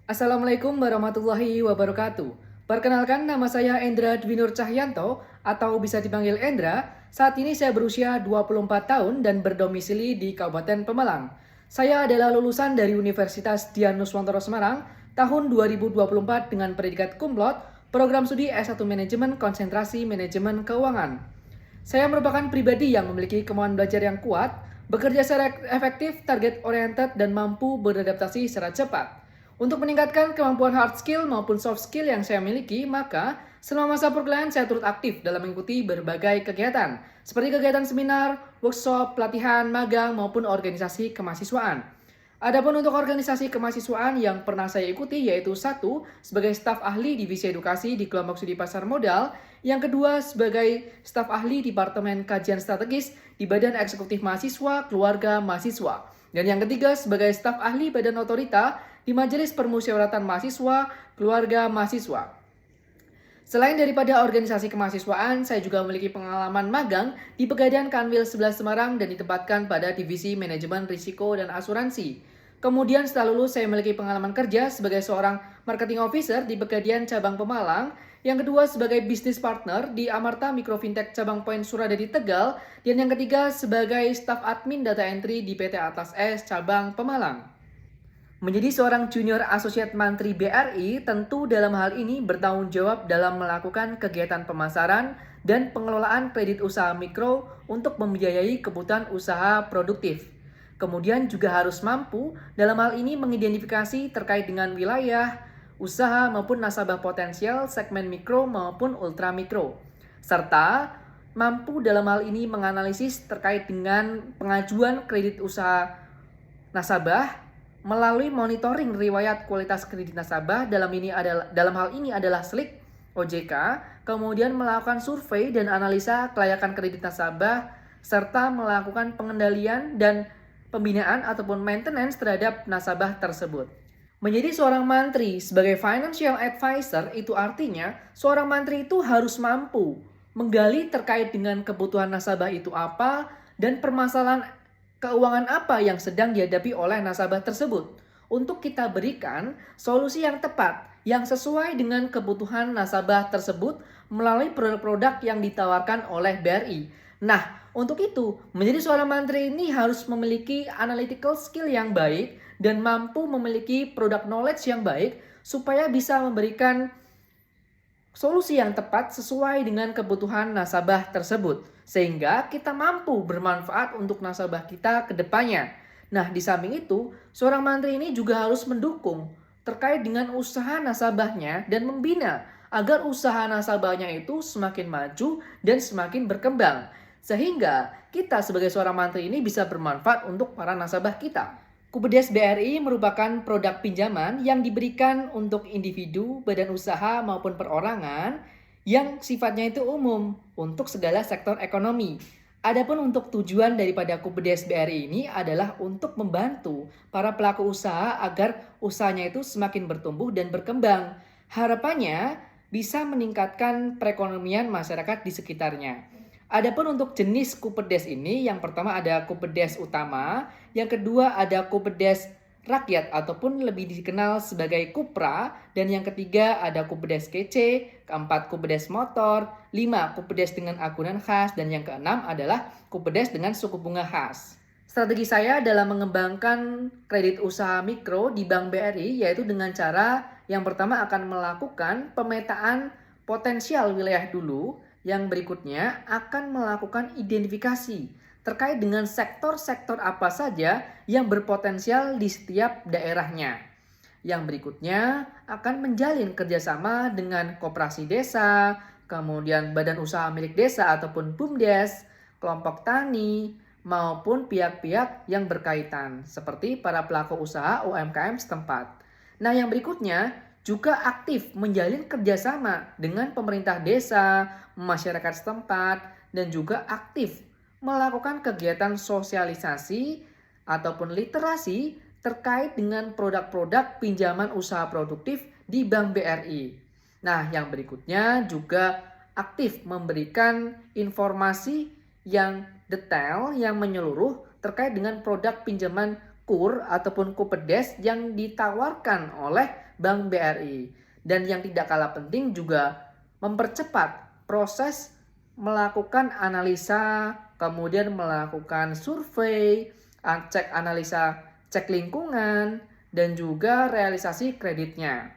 Assalamualaikum warahmatullahi wabarakatuh. Perkenalkan, nama saya Endra Dwinur Cahyanto atau bisa dipanggil Endra. Saat ini saya berusia 24 tahun dan berdomisili di Kabupaten Pemalang. Saya adalah lulusan dari Universitas Dian Nuswantoro Semarang tahun 2024 dengan predikat cum laude, program studi S1 Manajemen Konsentrasi Manajemen Keuangan. Saya merupakan pribadi yang memiliki kemauan belajar yang kuat, bekerja secara efektif, target oriented, dan mampu beradaptasi secara cepat. Untuk meningkatkan kemampuan hard skill maupun soft skill yang saya miliki, maka selama masa perkuliahan saya turut aktif dalam mengikuti berbagai kegiatan, seperti kegiatan seminar, workshop, pelatihan, magang, maupun organisasi kemahasiswaan. Adapun untuk organisasi kemahasiswaan yang pernah saya ikuti yaitu satu, sebagai staf ahli divisi edukasi di kelompok studi pasar modal, yang kedua sebagai staf ahli Departemen Kajian Strategis di Badan Eksekutif Mahasiswa Keluarga Mahasiswa, dan yang ketiga sebagai staf ahli Badan Otorita di Majelis Permusyawaratan Mahasiswa Keluarga Mahasiswa. Selain daripada organisasi kemahasiswaan, saya juga memiliki pengalaman magang di Pegadaian Kanwil 11 Semarang dan ditempatkan pada Divisi Manajemen Risiko dan Asuransi. Kemudian setelah lulus, saya memiliki pengalaman kerja sebagai seorang marketing officer di Pegadaian Cabang Pemalang, yang kedua sebagai business partner di Amarta Mikro Fintech Cabang Poin Suradadi Tegal, dan yang ketiga sebagai staf admin data entry di PT Atlas S Cabang Pemalang. Menjadi seorang junior associate mantri BRI, tentu dalam hal ini bertanggung jawab dalam melakukan kegiatan pemasaran dan pengelolaan kredit usaha mikro untuk membiayai kebutuhan usaha produktif. Kemudian juga harus mampu dalam hal ini mengidentifikasi terkait dengan wilayah, usaha maupun nasabah potensial segmen mikro maupun ultra mikro. Serta mampu dalam hal ini menganalisis terkait dengan pengajuan kredit usaha nasabah melalui monitoring riwayat kualitas kredit nasabah, dalam hal ini adalah SLIK OJK, kemudian melakukan survei dan analisa kelayakan kredit nasabah serta melakukan pengendalian dan pembinaan ataupun maintenance terhadap nasabah tersebut. Menjadi seorang mantri sebagai financial advisor itu artinya seorang mantri itu harus mampu menggali terkait dengan kebutuhan nasabah itu apa dan permasalahan keuangan apa yang sedang dihadapi oleh nasabah tersebut, untuk kita berikan solusi yang tepat yang sesuai dengan kebutuhan nasabah tersebut melalui produk-produk yang ditawarkan oleh BRI. Nah, untuk itu, menjadi seorang mantri ini harus memiliki analytical skill yang baik dan mampu memiliki product knowledge yang baik supaya bisa memberikan solusi yang tepat sesuai dengan kebutuhan nasabah tersebut, sehingga kita mampu bermanfaat untuk nasabah kita ke depannya. Nah, di samping itu, seorang mantri ini juga harus mendukung terkait dengan usaha nasabahnya dan membina agar usaha nasabahnya itu semakin maju dan semakin berkembang. Sehingga kita sebagai seorang mantri ini bisa bermanfaat untuk para nasabah kita. Kupedes BRI merupakan produk pinjaman yang diberikan untuk individu, badan usaha maupun perorangan yang sifatnya itu umum untuk segala sektor ekonomi. Adapun untuk tujuan daripada Kupedes BRI ini adalah untuk membantu para pelaku usaha agar usahanya itu semakin bertumbuh dan berkembang. Harapannya bisa meningkatkan perekonomian masyarakat di sekitarnya. Adapun untuk jenis Kupedes ini, yang pertama ada Kupedes utama, yang kedua ada Kupedes rakyat ataupun lebih dikenal sebagai Kupra, dan yang ketiga ada Kupedes kece, keempat Kupedes motor, 5 Kupedes dengan agunan khas, dan yang keenam adalah Kupedes dengan suku bunga khas. Strategi saya dalam mengembangkan kredit usaha mikro di Bank BRI yaitu dengan cara yang pertama akan melakukan pemetaan potensial wilayah dulu. Yang berikutnya akan melakukan identifikasi terkait dengan sektor-sektor apa saja yang berpotensial di setiap daerahnya. Yang berikutnya akan menjalin kerjasama dengan koperasi desa, kemudian badan usaha milik desa ataupun BUMDes, kelompok tani, maupun pihak-pihak yang berkaitan seperti para pelaku usaha UMKM setempat. Nah, yang berikutnya juga aktif menjalin kerjasama dengan pemerintah desa, masyarakat setempat, dan juga aktif melakukan kegiatan sosialisasi ataupun literasi terkait dengan produk-produk pinjaman usaha produktif di Bank BRI. Nah, yang berikutnya juga aktif memberikan informasi yang detail, yang menyeluruh terkait dengan produk pinjaman KUR ataupun Kupedes yang ditawarkan oleh Bank BRI. Dan yang tidak kalah penting juga mempercepat proses melakukan analisa, kemudian melakukan survei, cek analisa, cek lingkungan, dan juga realisasi kreditnya.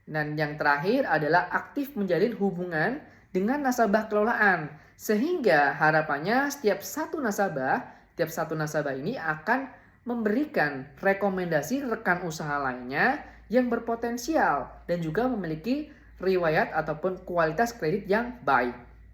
Dan yang terakhir adalah aktif menjalin hubungan dengan nasabah kelolaan. Sehingga harapannya setiap satu nasabah ini akan memberikan rekomendasi rekan usaha lainnya yang berpotensial dan juga memiliki riwayat ataupun kualitas kredit yang baik.